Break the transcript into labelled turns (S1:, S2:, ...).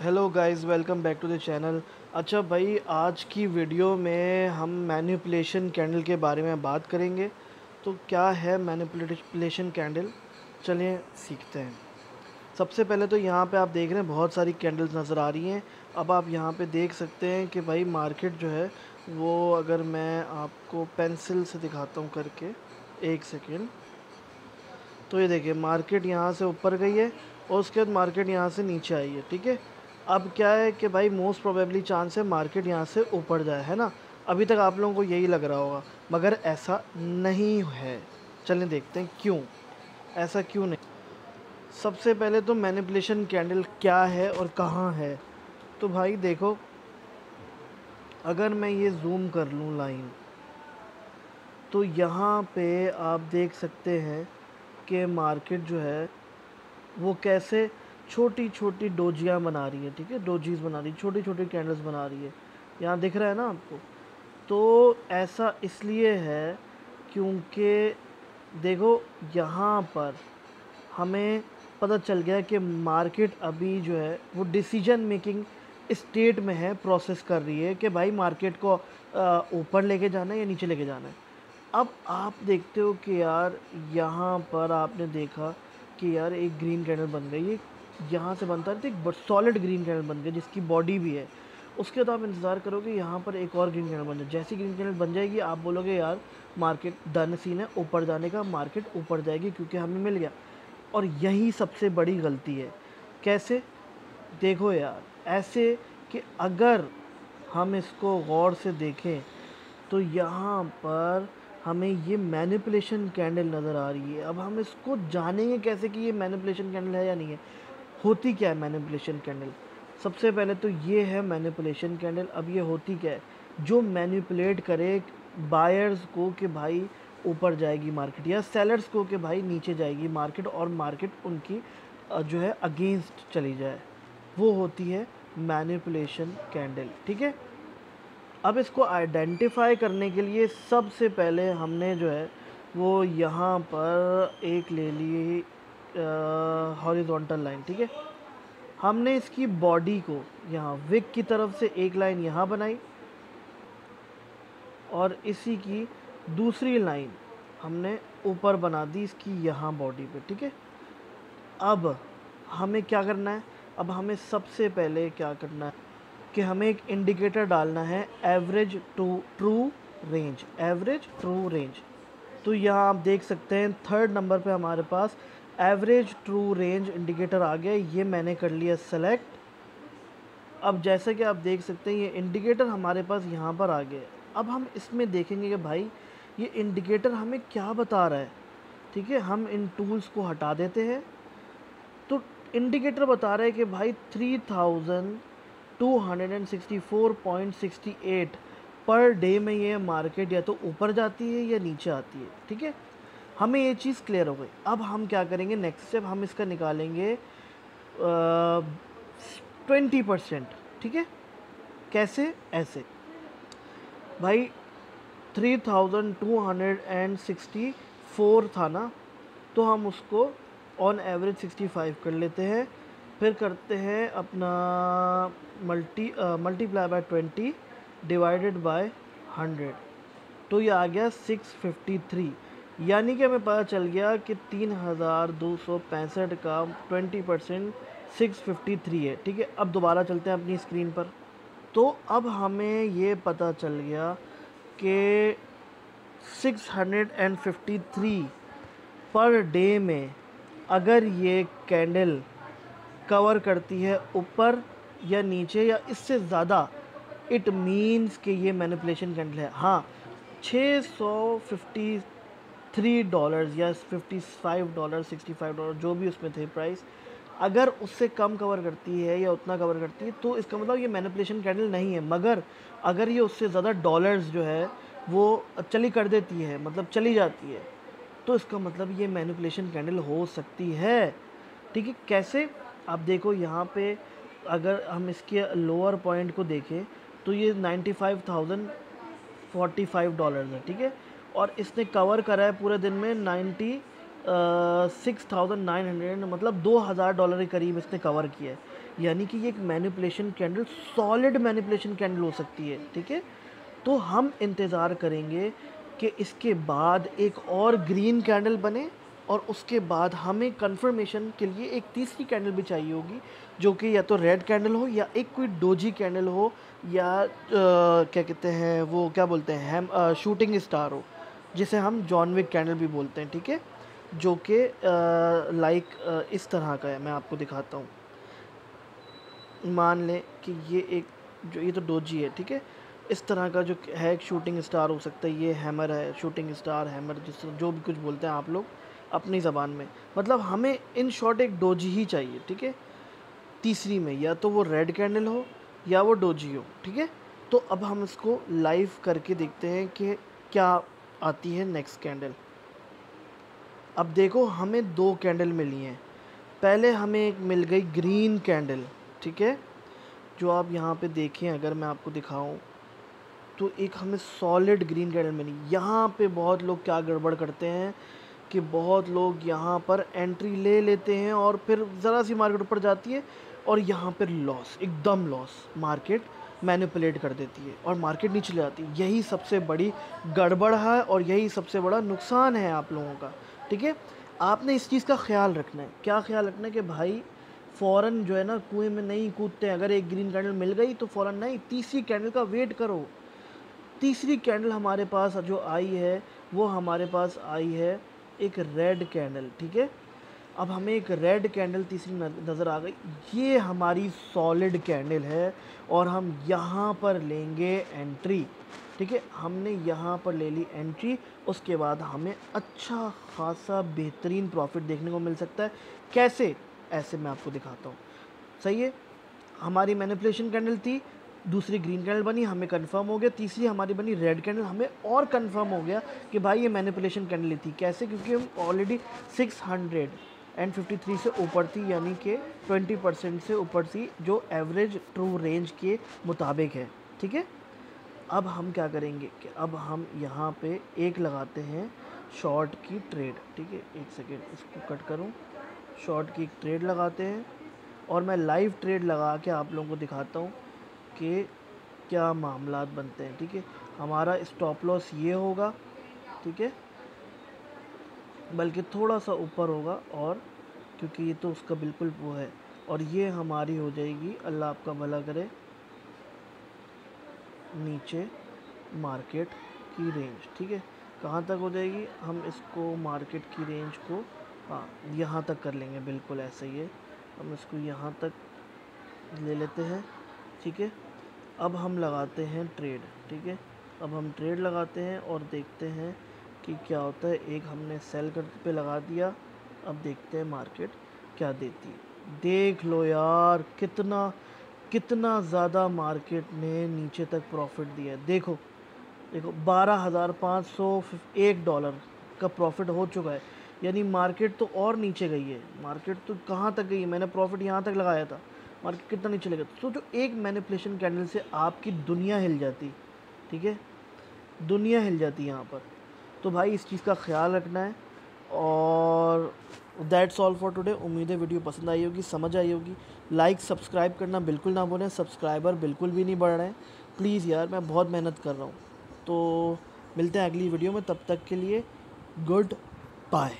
S1: Hello guys, welcome back to the channel. अच्छा भाई, आज की वीडियो में हम मैनिपुलेशन कैंडल के बारे में बात करेंगे। तो क्या है मैनिपुलेशन कैंडल, चलिए सीखते हैं। सबसे पहले तो यहाँ पे आप देख रहे हैं बहुत सारी कैंडल्स नज़र आ रही हैं। अब आप यहाँ पे देख सकते हैं कि भाई मार्केट जो है वो, अगर मैं आपको पेंसिल से दिखाता हूँ करके, एक सेकेंड। तो ये देखिए मार्केट यहाँ से ऊपर गई है और उसके बाद मार्केट यहाँ से नीचे आई है, ठीक है। अब क्या है कि भाई मोस्ट प्रोबेबली चांस है मार्केट यहाँ से ऊपर जाए, है ना। अभी तक आप लोगों को यही लग रहा होगा, मगर ऐसा नहीं है। चलें देखते हैं क्यों, ऐसा क्यों नहीं। सबसे पहले तो मैनिपुलेशन कैंडल क्या है और कहाँ है। तो भाई देखो, अगर मैं ये जूम कर लूँ लाइन, तो यहाँ पे आप देख सकते हैं कि मार्केट जो है वो कैसे छोटी छोटी डोजियाँ बना रही है, ठीक है। डोजीज़ बना रही है, छोटी छोटी कैंडल्स बना रही है। यहाँ दिख रहा है ना आपको। तो ऐसा इसलिए है क्योंकि देखो यहाँ पर हमें पता चल गया कि मार्केट अभी जो है वो डिसीजन मेकिंग स्टेट में है, प्रोसेस कर रही है कि भाई मार्केट को ऊपर लेके जाना है या नीचे लेके जाना है। अब आप देखते हो कि यार यहाँ पर आपने देखा कि यार एक ग्रीन कैंडल बन गई, ये यहाँ से बनता है तो एक सॉलिड ग्रीन कैंडल बन गई जिसकी बॉडी भी है। उसके बाद आप इंतज़ार करोगे यहाँ पर एक और ग्रीन कैंडल बन जाए। जैसी ग्रीन कैंडल बन जाएगी आप बोलोगे यार मार्केट डन सीन है, ऊपर जाने का, मार्केट ऊपर जाएगी क्योंकि हमें मिल गया। और यही सबसे बड़ी गलती है। कैसे? देखो यार, ऐसे कि अगर हम इसको गौर से देखें तो यहाँ पर हमें ये मैनिपुलेशन कैंडल नज़र आ रही है। अब हम इसको जानेंगे कैसे कि ये मैनिपुलेशन कैंडल है या नहीं है। होती क्या है मैनिपुलेशन कैंडल? सबसे पहले तो ये है मैनिपुलेशन कैंडल। अब ये होती क्या है? जो मैनिपुलेट करे बायर्स को कि भाई ऊपर जाएगी मार्केट, या सेलर्स को कि भाई नीचे जाएगी मार्केट, और मार्केट उनकी जो है अगेंस्ट चली जाए, वो होती है मैनिपुलेशन कैंडल, ठीक है। अब इसको आइडेंटिफाई करने के लिए सबसे पहले हमने जो है वो यहाँ पर एक ले ली हॉरिजॉन्टल लाइन, ठीक है। हमने इसकी बॉडी को यहाँ विक की तरफ से एक लाइन यहाँ बनाई और इसी की दूसरी लाइन हमने ऊपर बना दी इसकी यहाँ बॉडी पे, ठीक है। अब हमें क्या करना है? अब हमें सबसे पहले क्या करना है कि हमें एक इंडिकेटर डालना है, average to true range, average true range. तो यहाँ आप देख सकते हैं थर्ड नंबर पे हमारे पास एवरेज ट्रू रेंज इंडिकेटर आ गया। ये मैंने कर लिया सेलेक्ट। अब जैसे कि आप देख सकते हैं ये इंडिकेटर हमारे पास यहाँ पर आ गया। अब हम इसमें देखेंगे कि भाई ये इंडिकेटर हमें क्या बता रहा है, ठीक है। हम इन टूल्स को हटा देते हैं। तो इंडिकेटर बता रहा है कि भाई 3264.68 पर डे में ये मार्केट या तो ऊपर जाती है या नीचे आती है, ठीक है। हमें ये चीज़ क्लियर हो गई। अब हम क्या करेंगे, नेक्स्ट स्टेप हम इसका निकालेंगे 20%, ठीक है। कैसे? ऐसे भाई 3264 था ना, तो हम उसको ऑन एवरेज 65 कर लेते हैं। फिर करते हैं अपना मल्टीप्लाई बाय 20 डिवाइडेड बाय 100, तो ये आ गया 653। यानी कि हमें पता चल गया कि 3265 का 20% 653 है, ठीक है। अब दोबारा चलते हैं अपनी स्क्रीन पर। तो अब हमें ये पता चल गया कि 653 पर डे में अगर ये कैंडल कवर करती है ऊपर या नीचे या इससे ज़्यादा, इट मीन्स कि ये मैनिपुलेशन कैंडल है। हाँ, $653 या $55 $65 जो भी उसमें थे प्राइस, अगर उससे कम कवर करती है या उतना कवर करती है तो इसका मतलब ये मैनिपुलेशन कैंडल नहीं है। मगर अगर ये उससे ज़्यादा डॉलर्स जो है वो चली कर देती है, मतलब चली जाती है, तो इसका मतलब ये मैनिपुलेशन कैंडल हो सकती है, ठीक है। कैसे? आप देखो यहाँ पे अगर हम इसके लोअर पॉइंट को देखें तो ये $95,045 है, ठीक है। और इसने कवर करा है पूरे दिन में 96,900, मतलब $2,000 के करीब इसने कवर किया है। यानी कि ये एक manipulation candle, solid manipulation candle हो सकती है, ठीक है। तो हम इंतज़ार करेंगे कि इसके बाद एक और ग्रीन कैंडल बने, और उसके बाद हमें कंफर्मेशन के लिए एक तीसरी कैंडल भी चाहिए होगी, जो कि या तो रेड कैंडल हो या एक कोई डोजी कैंडल हो, या क्या कहते हैं वो, क्या बोलते हैं हम, शूटिंग स्टार हो, जिसे हम जॉन विक कैंडल भी बोलते हैं, ठीक है। जो कि लाइक इस तरह का है, मैं आपको दिखाता हूँ। मान लें कि ये एक, जो ये तो डोजी है, ठीक है। इस तरह का जो है एक शूटिंग स्टार हो सकता है, ये हैमर है, शूटिंग स्टार, हैमर, जिस जो भी कुछ बोलते हैं आप लोग अपनी ज़बान में। मतलब हमें इन शॉर्ट एक डोजी ही चाहिए, ठीक है। तीसरी में या तो वो रेड कैंडल हो या वो डोजी हो, ठीक है। तो अब हम इसको लाइव करके देखते हैं कि क्या आती है नेक्स्ट कैंडल। अब देखो, हमें दो कैंडल मिली हैं। पहले हमें एक मिल गई ग्रीन कैंडल, ठीक है, जो आप यहाँ पे देखें, अगर मैं आपको दिखाऊं तो एक हमें सॉलिड ग्रीन कैंडल मिली। यहाँ पे बहुत लोग क्या गड़बड़ करते हैं कि बहुत लोग यहाँ पर एंट्री ले लेते हैं और फिर ज़रा सी मार्केट ऊपर जाती है और यहाँ पर लॉस, एकदम लॉस, मार्केट मैनिपुलेट कर देती है और मार्केट नीचे ले जाती है। यही सबसे बड़ी गड़बड़ है और यही सबसे बड़ा नुकसान है आप लोगों का, ठीक है। आपने इस चीज़ का ख्याल रखना है। क्या ख्याल रखना है कि भाई फ़ौरन जो है ना कुएं में नहीं कूदते हैं। अगर एक ग्रीन कैंडल मिल गई तो फ़ौरन नहीं, तीसरी कैंडल का वेट करो। तीसरी कैंडल हमारे पास जो आई है वो हमारे पास आई है एक रेड कैंडल, ठीक है। अब हमें एक रेड कैंडल तीसरी नज़र आ गई। ये हमारी सॉलिड कैंडल है और हम यहाँ पर लेंगे एंट्री, ठीक है। हमने यहाँ पर ले ली एंट्री, उसके बाद हमें अच्छा खासा बेहतरीन प्रॉफिट देखने को मिल सकता है। कैसे? ऐसे मैं आपको दिखाता हूँ। सही है, हमारी मैनिपुलेशन कैंडल थी, दूसरी ग्रीन कैंडल बनी, हमें कंफर्म हो गया। तीसरी हमारी बनी रेड कैंडल, हमें और कंफर्म हो गया कि भाई ये मैनिपुलेशन कैंडल थी। कैसे? क्योंकि हम ऑलरेडी 653 से ऊपर थी, यानी कि 20% से ऊपर थी, जो एवरेज ट्रू रेंज के मुताबिक है, ठीक है। अब हम क्या करेंगे कि अब हम यहाँ पे एक लगाते हैं शॉर्ट की ट्रेड, ठीक है। एक सेकेंड, इसको कट करूँ। शॉर्ट की एक ट्रेड लगाते हैं और मैं लाइव ट्रेड लगा के आप लोगों को दिखाता हूँ कि क्या मामलात बनते हैं, ठीक है। हमारा स्टॉप लॉस ये होगा, ठीक है, बल्कि थोड़ा सा ऊपर होगा, और क्योंकि ये तो उसका बिल्कुल वो है, और ये हमारी हो जाएगी, अल्लाह आपका भला करे, नीचे मार्केट की रेंज, ठीक है। कहाँ तक हो जाएगी? हम इसको मार्केट की रेंज को, हाँ, यहाँ तक कर लेंगे, बिल्कुल ऐसे ही है। हम इसको यहाँ तक ले लेते हैं, ठीक है। अब हम लगाते हैं ट्रेड, ठीक है। अब हम ट्रेड लगाते हैं और देखते हैं कि क्या होता है। एक हमने सेल कर पे लगा दिया, अब देखते हैं मार्केट क्या देती है। देख लो यार, कितना कितना ज़्यादा मार्केट ने नीचे तक प्रॉफिट दिया है। देखो देखो, $12,501 का प्रॉफिट हो चुका है। यानी मार्केट तो और नीचे गई है। मार्केट तो कहाँ तक गई है? मैंने प्रॉफिट यहाँ तक लगाया था, मार्केट कितना नीचे लगा। तो जो एक मैनिपुलेशन कैंडल से आपकी दुनिया हिल जाती, ठीक है, दुनिया हिल जाती यहाँ पर। तो भाई इस चीज़ का ख्याल रखना है। और दैट्स ऑल फॉर टुडे। उम्मीद है वीडियो पसंद आई होगी, समझ आई होगी। लाइक सब्सक्राइब करना बिल्कुल ना भूलें, सब्सक्राइबर बिल्कुल भी नहीं बढ़ रहे हैं, प्लीज़ यार, मैं बहुत मेहनत कर रहा हूँ। तो मिलते हैं अगली वीडियो में, तब तक के लिए गुड बाय।